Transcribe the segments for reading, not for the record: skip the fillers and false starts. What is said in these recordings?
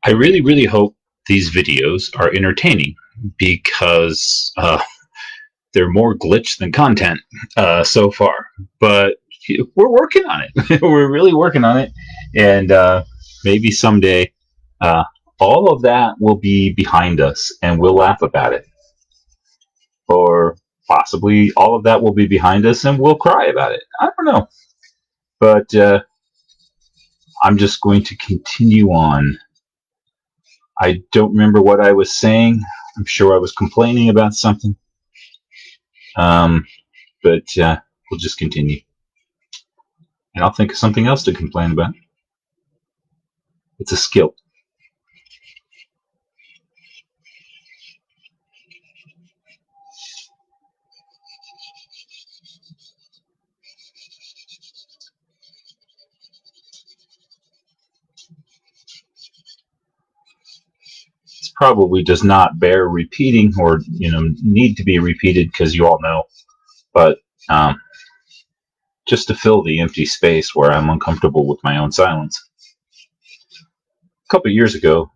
I really, really hope these videos are entertaining because they're more glitch than content so far. But we're working on it. We're really working on it. And maybe someday uh, all of that will be behind us and we'll laugh about it. Or possibly all of that will be behind us and we'll cry about it. I don't know. But I'm just going to continue on. I don't remember what I was saying. I'm sure I was complaining about something. Um, but we'll just continue. And I'll think of something else to complain about. It's a skill. It's probably does not bear repeating or need to be repeated because you all know. But um, just to fill the empty space where I'm uncomfortable with my own silence. A couple of years ago,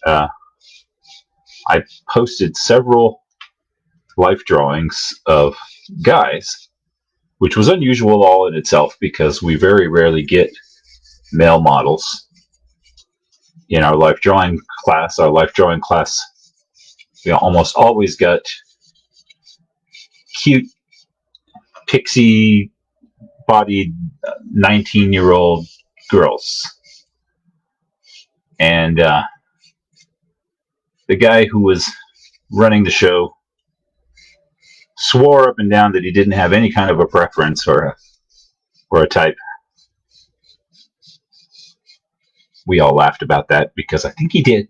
uh, I posted several life drawings of guys, which was unusual all in itself because we very rarely get male models in our life drawing class. Our life drawing class, we almost always got cute, pixie bodied 19-year-old girls. And the guy who was running the show swore up and down that he didn't have any kind of a preference or a type. We all laughed about that because I think he did,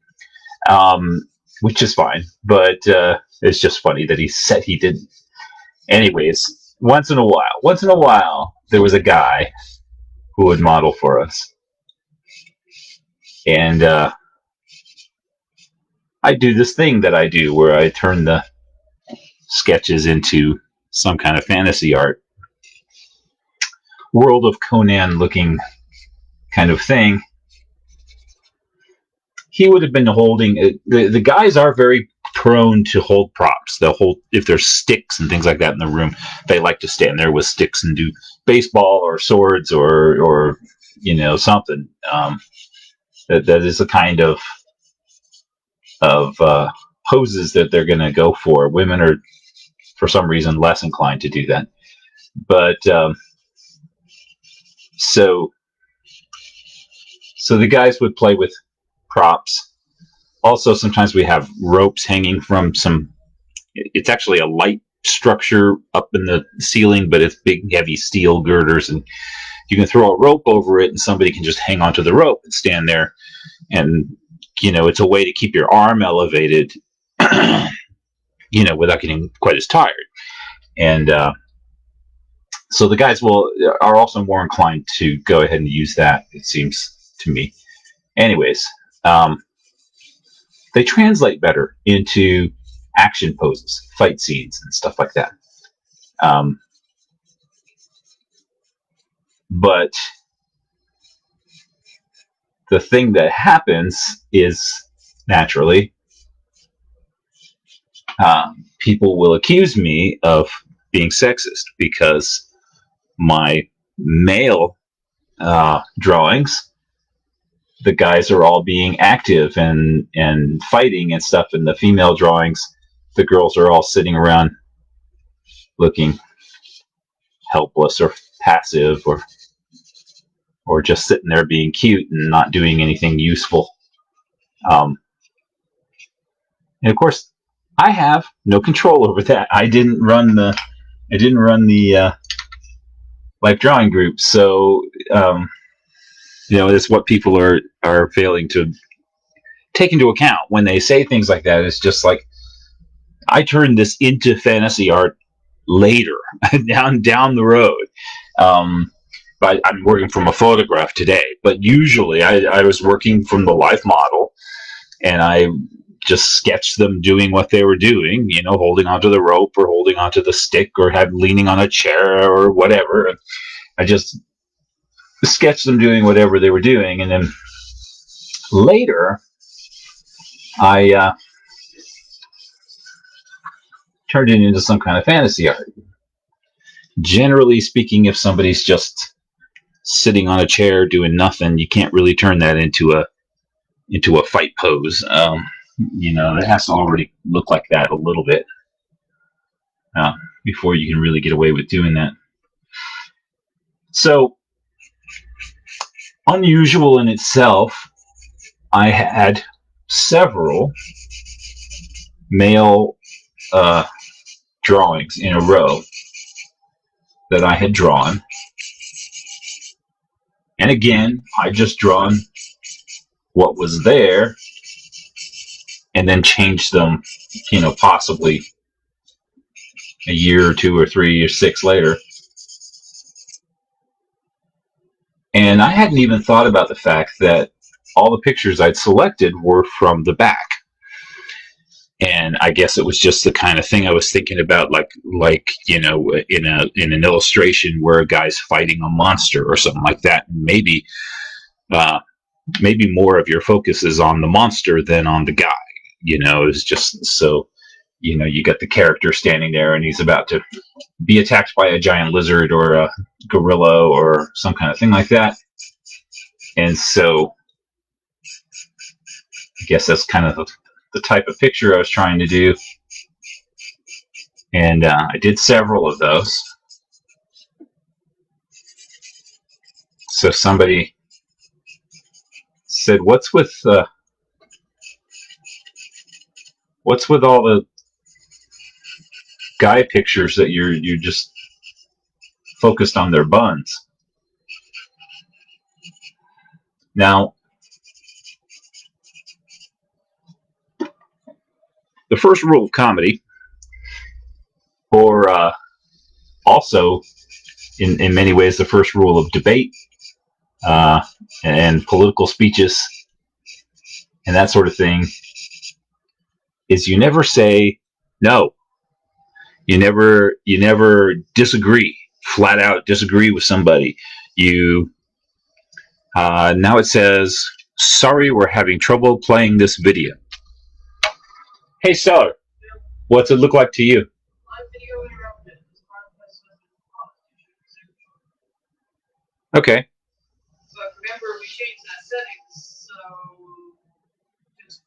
which is fine. But it's just funny that he said he didn't. Anyways, once in a while, there was a guy who would model for us. And I do this thing that I do where I turn the sketches into some kind of fantasy art, World of Conan looking kind of thing. He would have been holding it. The guys are very prone to hold props. They'll hold, if there's sticks and things like that in the room, they like to stand there with sticks and do baseball or swords or something. That is a kind of poses that they're going to go for. Women are, for some reason, less inclined to do that. But so the guys would play with props. Also, sometimes we have ropes hanging from some. It's actually a light structure up in the ceiling, but it's big, heavy steel girders, and you can throw a rope over it, and somebody can just hang onto the rope and stand there. And it's a way to keep your arm elevated, without getting quite as tired. And so the guys are also more inclined to go ahead and use that, it seems to me. Anyways, they translate better into action poses, fight scenes, and stuff like that. But the thing that happens is, naturally, people will accuse me of being sexist because my male drawings, the guys are all being active and fighting and stuff, and the female drawings, the girls are all sitting around looking helpless or passive or just sitting there being cute and not doing anything useful. And of course, I have no control over that. I didn't run the life drawing group, so it's what people are failing to take into account when they say things like that. It's just like, I turned this into fantasy art later, down the road. But I'm working from a photograph today. But usually I was working from the life model, and I just sketched them doing what they were doing, holding onto the rope or holding onto the stick or leaning on a chair or whatever. I just sketched them doing whatever they were doing. And then later, I turned it into some kind of fantasy art. Generally speaking, if somebody's just sitting on a chair doing nothing, you can't really turn that into a fight pose. It has to already look like that a little bit before you can really get away with doing that. So, unusual in itself, I had several male drawings in a row that I had drawn. And again, I just drawn what was there and then changed them, possibly a year or 2 or 3 or 6 later. And I hadn't even thought about the fact that all the pictures I'd selected were from the back. And I guess it was just the kind of thing I was thinking about, like in an illustration where a guy's fighting a monster or something like that. Maybe more of your focus is on the monster than on the guy. It's just so, you got the character standing there and he's about to be attacked by a giant lizard or a gorilla or some kind of thing like that. And so I guess that's kind of the type of picture I was trying to do. And I did several of those. So somebody said, what's with all the guy pictures that you're just focused on their buns? Now, the first rule of comedy, or also in many ways the first rule of debate and political speeches and that sort of thing, is you never say no. You never disagree, flat out disagree with somebody. Now it says, sorry, we're having trouble playing this video. Hey, Stellar, what's it look like to you? Okay. But remember, we changed that setting, so just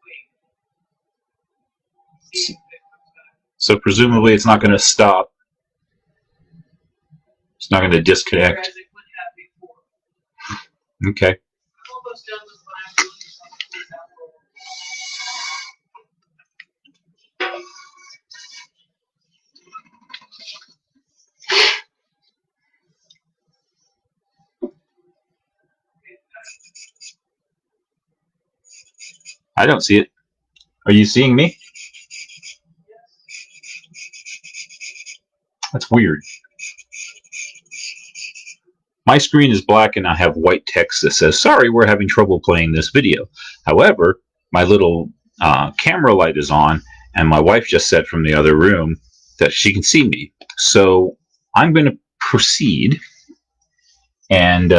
wait. So presumably it's not going to stop. It's not going to disconnect. Okay. I'm almost done with what I'm doing. I don't see it. Are you seeing me? That's weird. My screen is black and I have white text that says, sorry, we're having trouble playing this video. However, my little camera light is on and my wife just said from the other room that she can see me. So I'm going to proceed and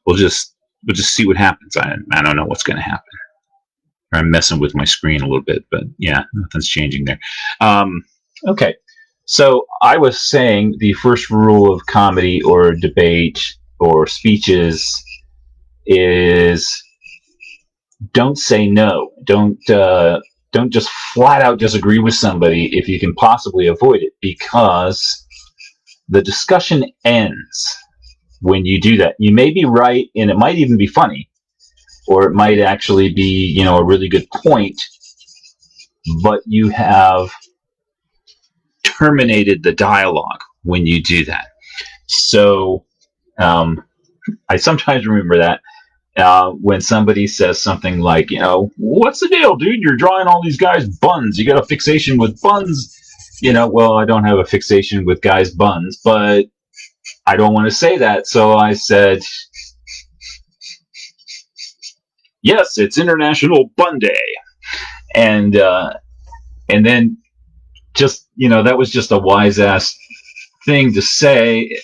we'll just see what happens. I don't know what's going to happen. I'm messing with my screen a little bit, but yeah, nothing's changing there. Okay. So I was saying the first rule of comedy or debate or speeches is don't say no. Don't just flat out disagree with somebody if you can possibly avoid it, because the discussion ends when you do that. You may be right, and it might even be funny, or it might actually be, a really good point, but you have terminated the dialogue when you do that. So I sometimes remember that when somebody says something like, what's the deal, dude? You're drawing all these guys' buns. You got a fixation with buns. Well, I don't have a fixation with guys' buns, but I don't want to say that. So I said, yes, it's International Bun Day. And then just, that was just a wise ass thing to say.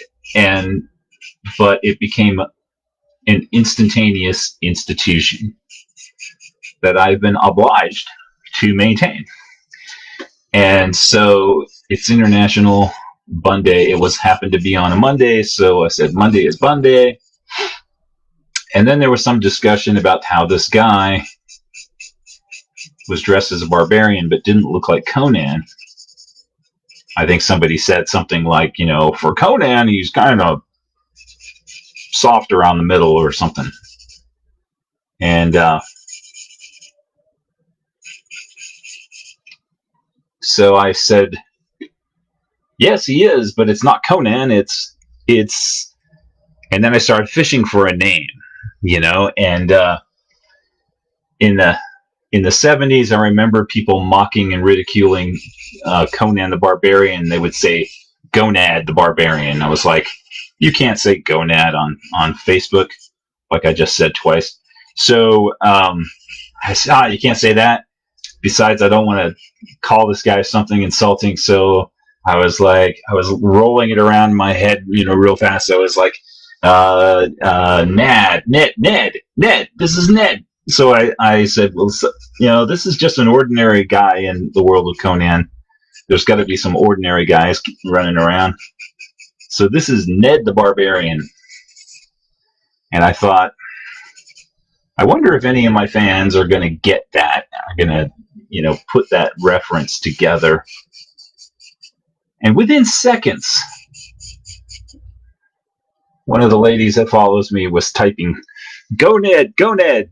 But it became an instantaneous institution. that I've been obliged to maintain. And so it's International Bun Day. It was happened to be on a Monday, so I said Monday is Bun Day. And then there was some discussion about how this guy was dressed as a barbarian but didn't look like Conan. I think somebody said something like, for Conan, he's kind of soft around the middle or something. And so I said, yes, he is, but it's not Conan. It's. And then I started fishing for a name, and in the in the 70s, I remember people mocking and ridiculing Conan the Barbarian. They would say Gonad the Barbarian. I was like, you can't say Gonad on Facebook, like I just said twice. So I said, you can't say that. Besides, I don't want to call this guy something insulting. So I was rolling it around in my head, real fast. I was like, Ned, this is Ned. So I said, well, this is just an ordinary guy in the world of Conan. There's got to be some ordinary guys running around. So this is Ned the Barbarian. And I thought, I wonder if any of my fans are going to get that, are going to, put that reference together. And within seconds, one of the ladies that follows me was typing, "Go Ned, go Ned,"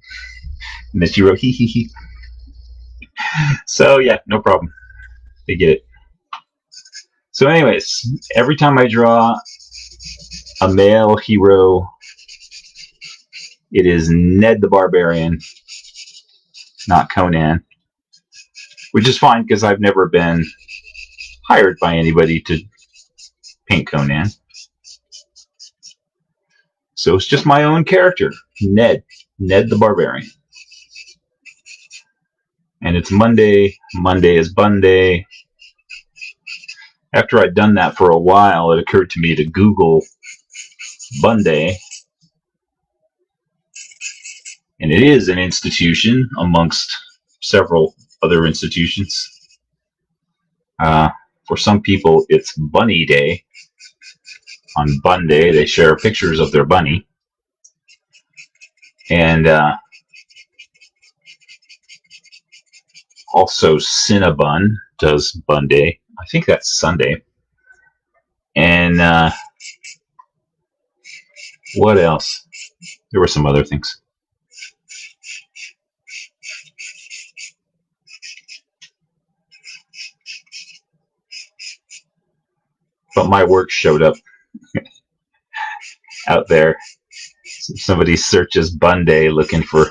and then she wrote, "Hee hee hee." So yeah, no problem. They get it. So, anyways, every time I draw a male hero, it is Ned the Barbarian, not Conan, which is fine because I've never been hired by anybody to paint Conan. So it's just my own character, Ned the Barbarian. And it's Monday. Monday is Bun Day. After I'd done that for a while, it occurred to me to Google Bun Day. And it is an institution amongst several other institutions. For some people, it's Bunny Day. On Bun Day, they share pictures of their bunny. And also Cinnabon does Bun Day. I think that's Sunday. And what else? There were some other things. But my work showed up out there. Somebody searches Bun Day looking for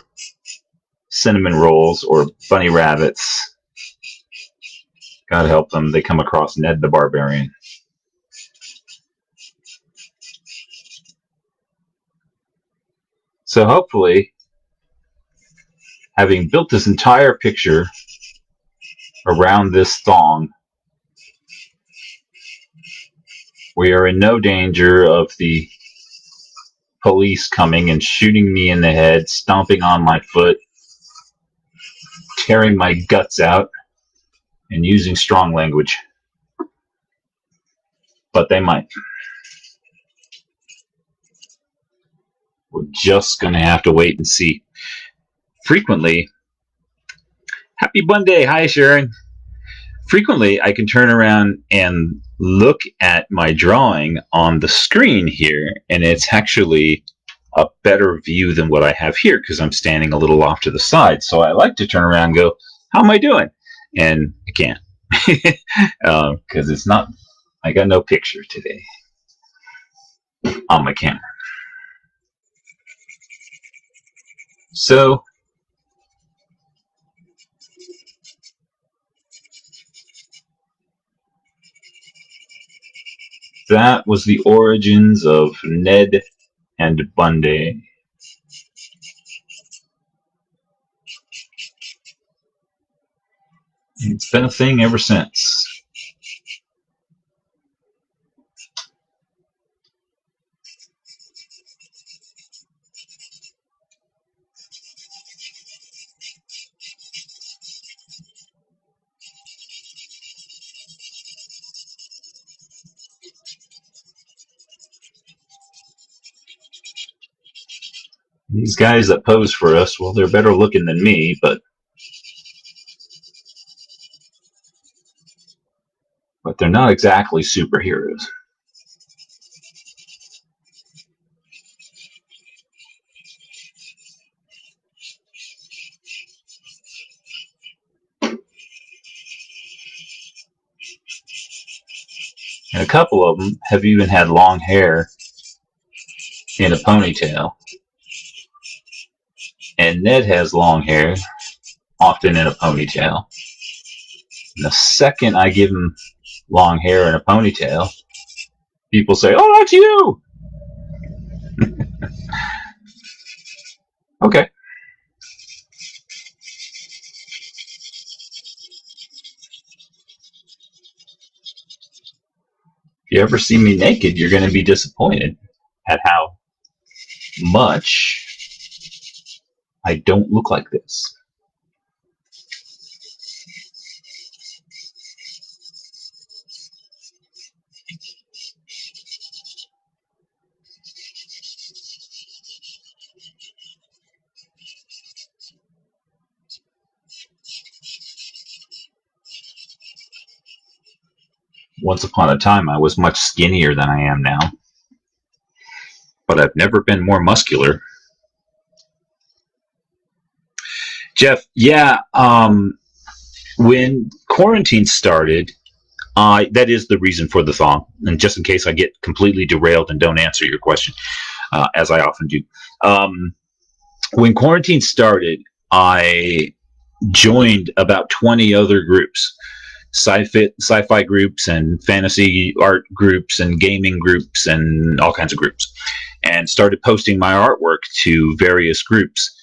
cinnamon rolls or bunny rabbits. God help them, they come across Ned the Barbarian. So hopefully, having built this entire picture around this thong, we are in no danger of the police coming and shooting me in the head, stomping on my foot, tearing my guts out, and using strong language. But they might. We're just going to have to wait and see. Frequently, happy Bun Day. Hi, Sharon. Frequently, I can turn around and look at my drawing on the screen here, and it's actually a better view than what I have here because I'm standing a little off to the side. So I like to turn around and go, how am I doing? And I can't because it's not, I got no picture today on my camera. So that was the origins of Ned and Bun Day. It's been a thing ever since. These guys that pose for us, well, they're better looking than me, but they're not exactly superheroes. And a couple of them have even had long hair in a ponytail. And Ned has long hair, often in a ponytail. And the second I give him long hair in a ponytail, people say, "Oh, that's you." Okay. If you ever see me naked, you're going to be disappointed at how much I don't look like this. Once upon a time, I was much skinnier than I am now, but I've never been more muscular. Jeff, yeah, when quarantine started, that is the reason for the thong. And just in case I get completely derailed and don't answer your question, as I often do, um, when quarantine started, I joined about 20 other groups, sci-fi groups and fantasy art groups and gaming groups and all kinds of groups, and started posting my artwork to various groups.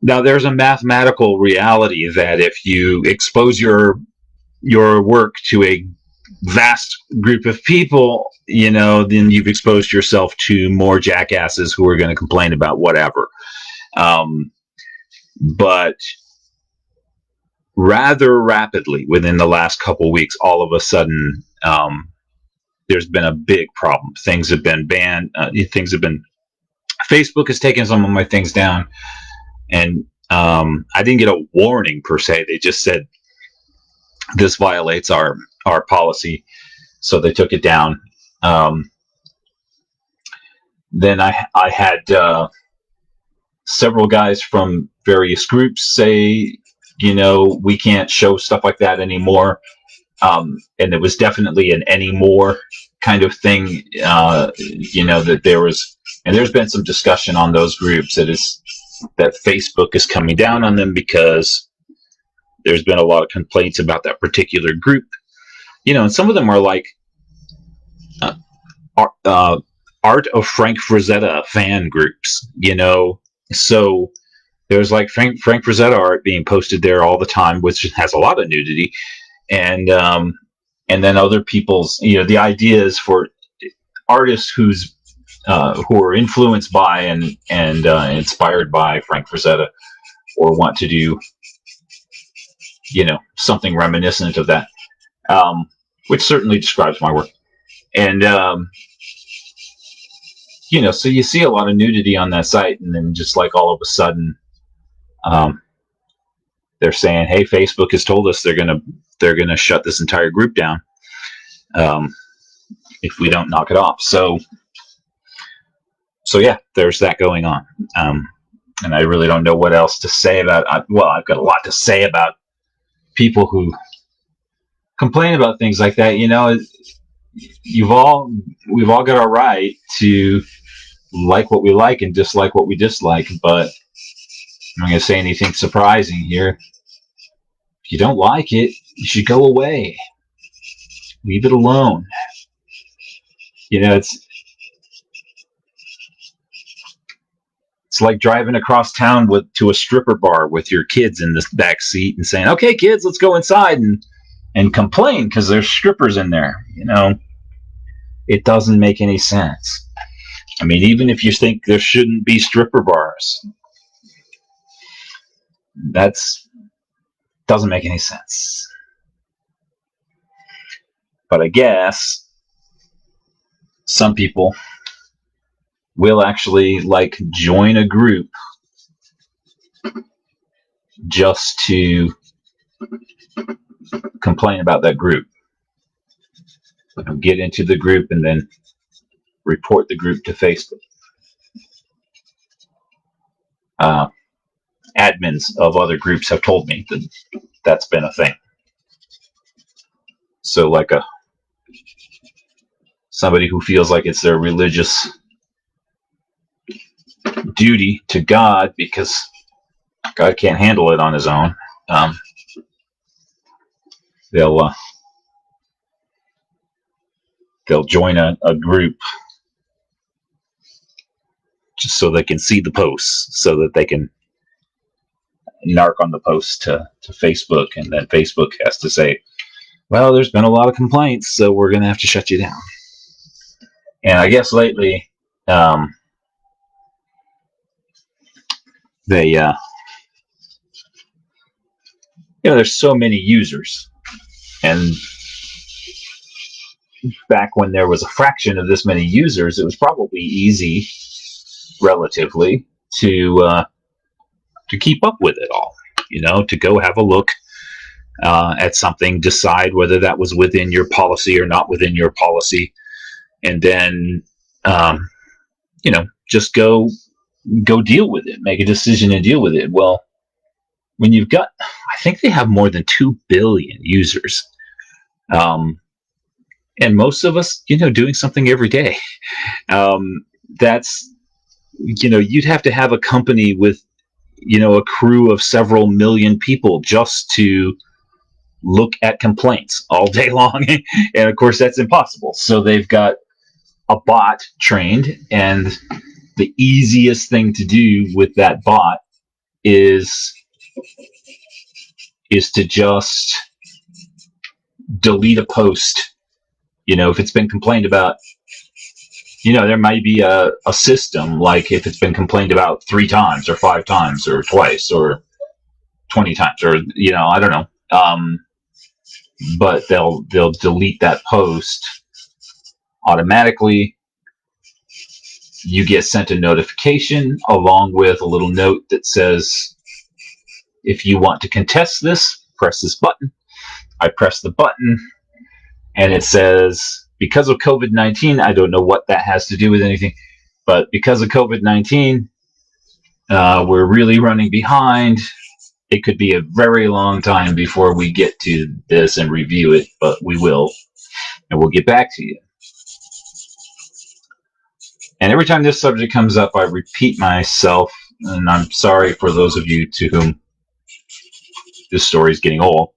Now, there's a mathematical reality that if you expose your work to a vast group of people, then you've exposed yourself to more jackasses who are going to complain about whatever. But rather rapidly, within the last couple of weeks, all of a sudden, there's been a big problem. Things have been banned. Facebook has taken some of my things down, and I didn't get a warning per se. They just said this violates our policy, so they took it down. Then I had several guys from various groups say, we can't show stuff like that anymore. And it was definitely an anymore kind of thing, that there was, and there's been some discussion on those groups that Facebook is coming down on them because there's been a lot of complaints about that particular group, and some of them are like Art of Frank Frazetta fan groups, so there's like Frank Frazetta art being posted there all the time, which has a lot of nudity, and then other people's, the idea is for artists who are influenced by and inspired by Frank Frazetta, or want to do, something reminiscent of that, which certainly describes my work. And so you see a lot of nudity on that site, and then just like all of a sudden, they're saying, "Hey, Facebook has told us they're gonna shut this entire group down if we don't knock it off." So yeah, there's that going on, and I really don't know what else to say about. Well, I've got a lot to say about people who complain about things like that. We've all got our right to like what we like and dislike what we dislike, but I'm not going to say anything surprising here. If you don't like it, you should go away. Leave it alone. It's like driving across town to a stripper bar with your kids in the back seat and saying, "Okay, kids, let's go inside and complain because there's strippers in there." It doesn't make any sense. I mean, even if you think there shouldn't be stripper bars, that's doesn't make any sense. But I guess some people will actually like join a group just to complain about that group. Get into the group and then report the group to Facebook. Admins of other groups have told me that that's been a thing. So like somebody who feels like it's their religious duty to God because God can't handle it on his own, they'll join a group just so they can see the posts, so that they can narc on the post to Facebook, and then Facebook has to say, well, there's been a lot of complaints, so we're going to have to shut you down. And I guess lately, they, there's so many users, and back when there was a fraction of this many users, it was probably easy, relatively, to keep up with it all. To go have a look at something, decide whether that was within your policy or not within your policy, and then just go deal with it, make a decision and deal with it. Well, when you've got, I think they have more than 2 billion users, and most of us, doing something every day, that's, you'd have to have a company with, a crew of several million people just to look at complaints all day long. And of course that's impossible. So they've got a bot trained, and the easiest thing to do with that bot is to just delete a post. If it's been complained about, there might be a system, like if it's been complained about 3 times or 5 times or twice or 20 times, or, I don't know. But they'll delete that post automatically. You get sent a notification along with a little note that says, if you want to contest this, press this button. I press the button, and it says, because of COVID-19, I don't know what that has to do with anything, but because of COVID-19, we're really running behind. It could be a very long time before we get to this and review it, but we will, and we'll get back to you. And every time this subject comes up, I repeat myself, and I'm sorry for those of you to whom this story is getting old.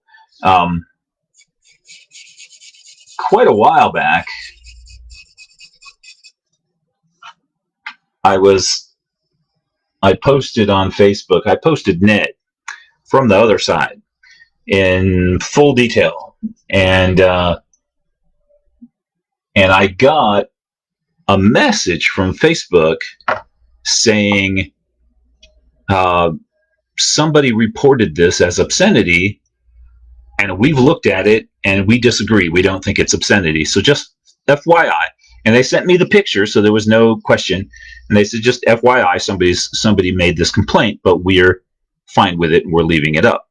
Quite a while back, I posted on Facebook, I posted Ned from the other side in full detail, and I got a message from Facebook saying somebody reported this as obscenity, and we've looked at it and we disagree. We don't think it's obscenity. So just FYI. And they sent me the picture, so there was no question. And they said, just FYI, somebody made this complaint, but we're fine with it and we're leaving it up.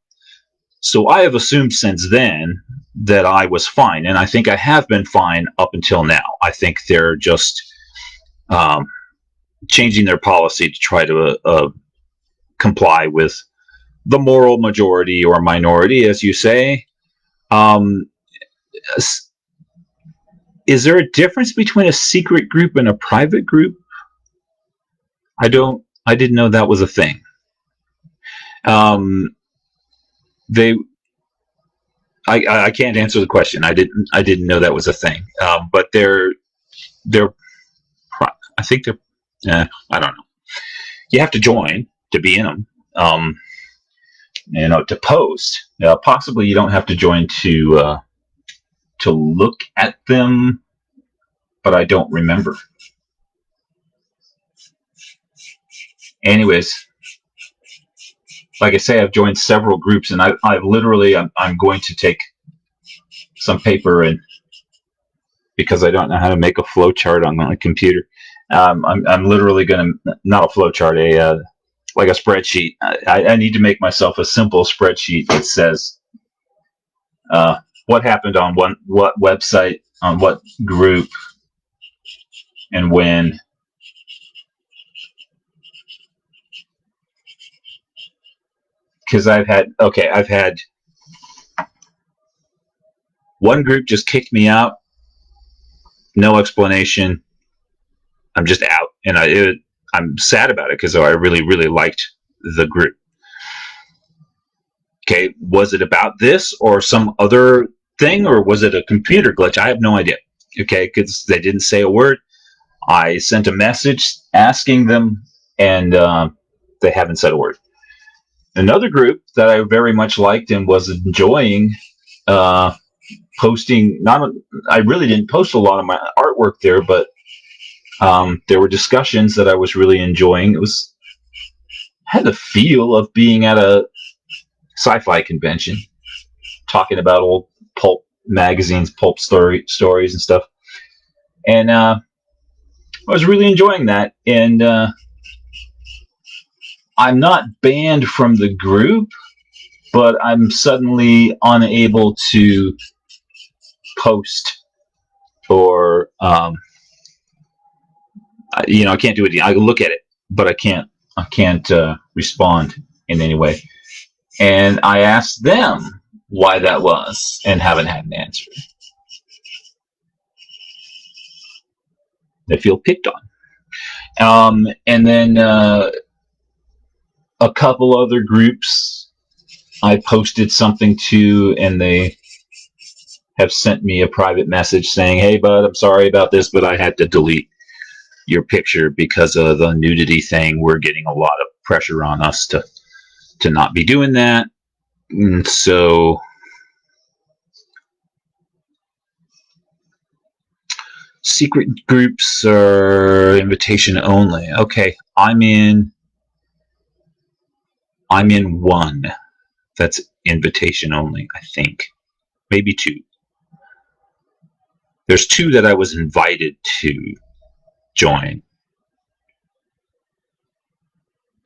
So I have assumed since then that I was fine, and I think I have been fine up until now. I think they're just changing their policy to try to comply with the moral majority or minority, as you say. Is there a difference between a secret group and a private group? I didn't know that was a thing. I can't answer the question. I didn't know that was a thing. But they're I think they're I don't know. You have to join to be in them. To post. Possibly you don't have to join to look at them, but I don't remember. Anyways, like I say, I've joined several groups, and I've literally, I'm going to take some paper, and because I don't know how to make a flow chart on my computer, I'm literally going to, not a flow chart, like a spreadsheet. I need to make myself a simple spreadsheet that says what happened on what website, on what group, and when. Because I've had one group just kicked me out, no explanation. I'm just out, and I'm sad about it because I really really liked the group. Okay, was it about this or some other thing, or was it a computer glitch? I have no idea. Okay, because they didn't say a word. I sent a message asking them, and they haven't said a word. Another group that I very much liked and was enjoying posting. Not, I really didn't post a lot of my artwork there, but there were discussions that I was really enjoying. It was had the feel of being at a sci-fi convention, talking about old pulp magazines, stories and stuff. And I was really enjoying that. And I'm not banned from the group, but I'm suddenly unable to post or I can't do it. I look at it, but I can't respond in any way. And I asked them why that was, and haven't had an answer. They feel picked on. And then a couple other groups I posted something to, and they have sent me a private message saying, "Hey, bud, I'm sorry about this, but I had to delete your picture because of the nudity thing. We're getting a lot of pressure on us to not be doing that." And so secret groups are invitation only. Okay, I'm in one that's invitation only, I think. Maybe two. There's two that I was invited to join.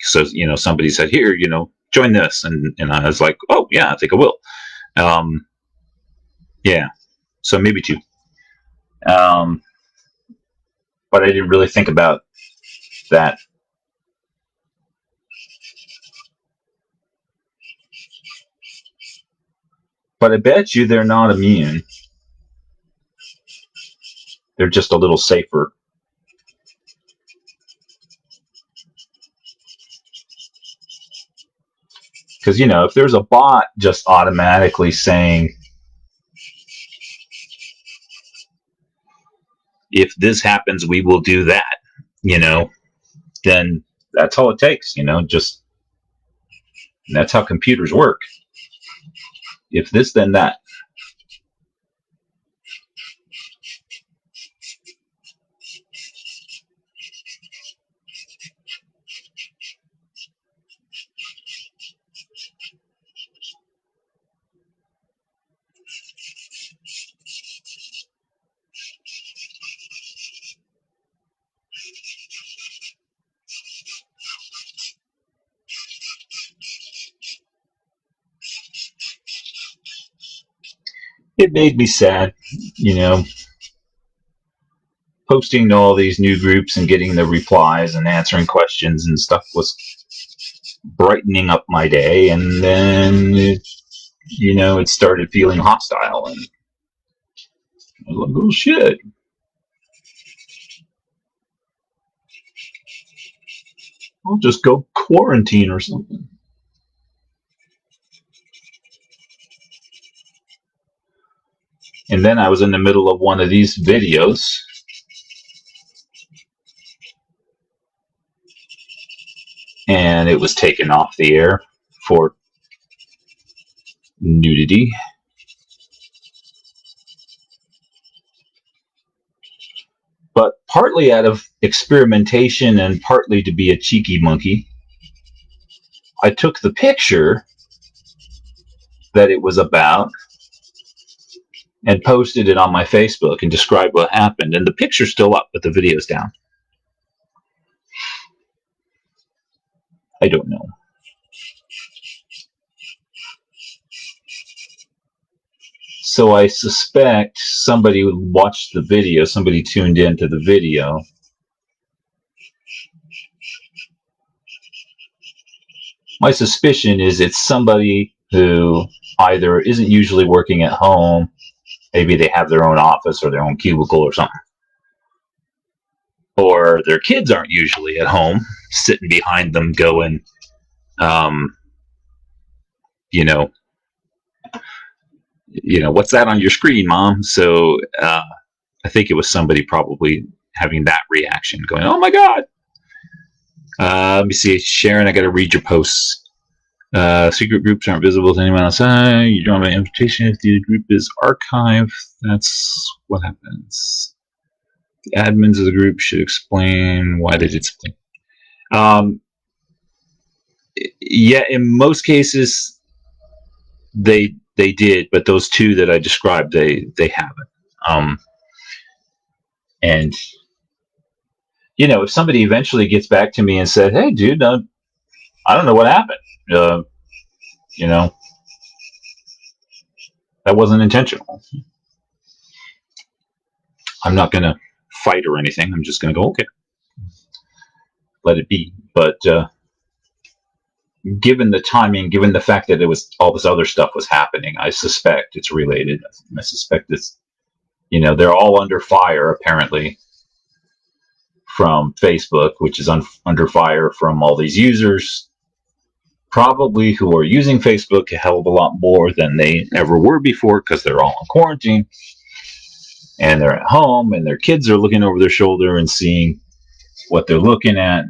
So, somebody said, "Here, join this." And I was like, "Oh, yeah, I think I will." Yeah, so maybe two. But I didn't really think about that. But I bet you they're not immune. They're just a little safer. Because, if there's a bot just automatically saying, "If this happens, we will do that," then that's all it takes, just that's how computers work. If this, then that. It made me sad, you know, posting to all these new groups and getting the replies and answering questions and stuff was brightening up my day. And then, it started feeling hostile. And I was like, "Oh, shit. I'll just go quarantine or something." And then I was in the middle of one of these videos, and it was taken off the air for nudity. But partly out of experimentation and partly to be a cheeky monkey, I took the picture that it was about and posted it on my Facebook and described what happened. And the picture's still up, but the video's down. I don't know. So I suspect somebody watched the video, somebody tuned into the video. My suspicion is it's somebody who either isn't usually working at home, maybe they have their own office or their own cubicle or something, or their kids aren't usually at home, sitting behind them going, um, you know, what's that on your screen, mom? So I think it was somebody probably having that reaction, going, "Oh my god!" Let me see, Sharon. I got to read your posts. Secret groups aren't visible to anyone outside. You don't have an invitation if the group is archived. That's what happens. The admins of the group should explain why they did something. Yeah, in most cases they did, but those two that I described, they haven't. And if somebody eventually gets back to me and said, "Hey, dude, I don't know what happened. Uh, you know, that wasn't intentional." I'm not going to fight or anything. I'm just going to go, okay, let it be. But given the timing, given the fact that it was all this other stuff was happening, I suspect it's related. I suspect it's, they're all under fire apparently from Facebook, which is under fire from all these users, probably who are using Facebook a hell of a lot more than they ever were before because they're all in quarantine and they're at home and their kids are looking over their shoulder and seeing what they're looking at.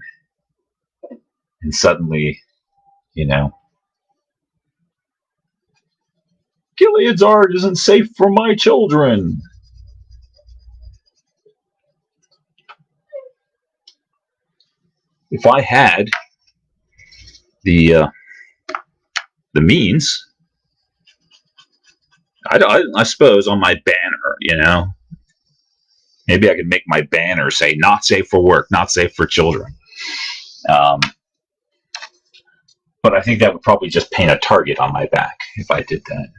And suddenly, Gilead's art isn't safe for my children. If I had the means, I suppose on my banner, maybe I could make my banner say "not safe for work, not safe for children." But I think that would probably just paint a target on my back if I did that.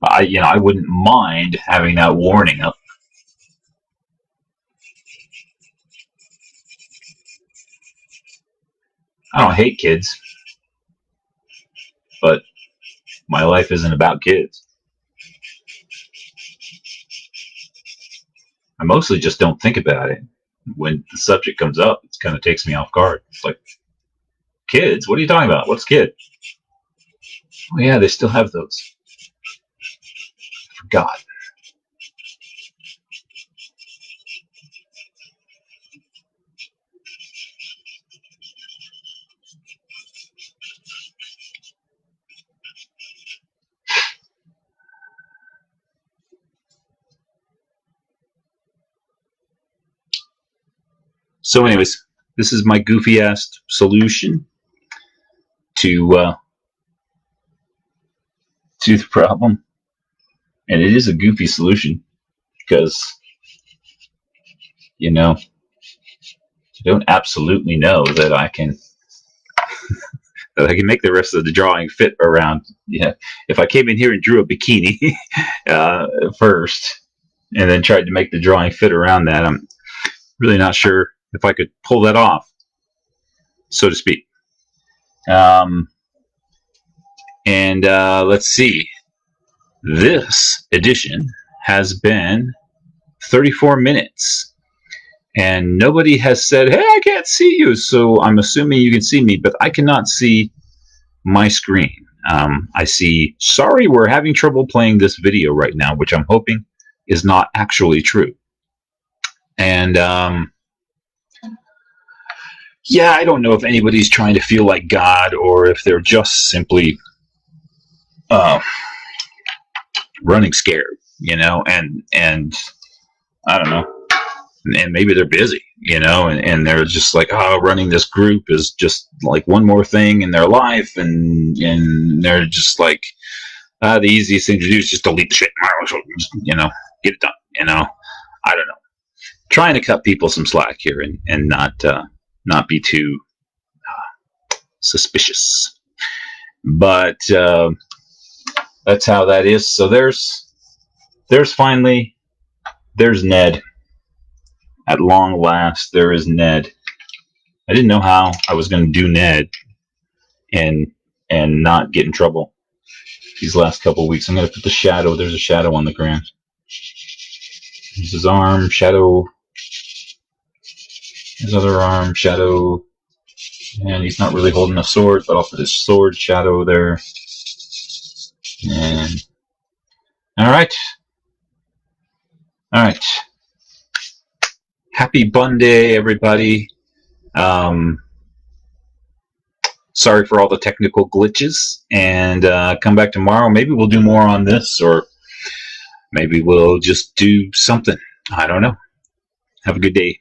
I wouldn't mind having that warning up. I don't hate kids, but my life isn't about kids. I mostly just don't think about it. When the subject comes up, it kind of takes me off guard. It's like, kids? What are you talking about? What's kid? Oh yeah, they still have those. I forgot. So, anyways, this is my goofy ass solution to the problem, and it is a goofy solution because I don't absolutely know that I can make the rest of the drawing fit around. Yeah, if I came in here and drew a bikini first, and then tried to make the drawing fit around that, I'm really not sure if I could pull that off, so to speak. And let's see. This edition has been 34 minutes. And nobody has said, "Hey, I can't see you." So I'm assuming you can see me, but I cannot see my screen. I see, "Sorry, we're having trouble playing this video right now," which I'm hoping is not actually true. And yeah, I don't know if anybody's trying to feel like God or if they're just simply running scared, and I don't know. And maybe they're busy, and they're just like, "Oh, running this group is just like one more thing in their life," and they're just like, "The easiest thing to do is just delete the shit, get it done." I don't know. Trying to cut people some slack here and not be too suspicious. But that's how that is. So there's finally there's Ned. At long last, there is Ned. I didn't know how I was going to do Ned and not get in trouble these last couple of weeks. I'm going to put the shadow. There's a shadow on the ground. There's his arm, shadow. His other arm, shadow. And he's not really holding a sword, but I'll put his sword shadow there. And all right. Happy Bun Day, everybody. Sorry for all the technical glitches, and come back tomorrow. Maybe we'll do more on this, or maybe we'll just do something. I don't know. Have a good day.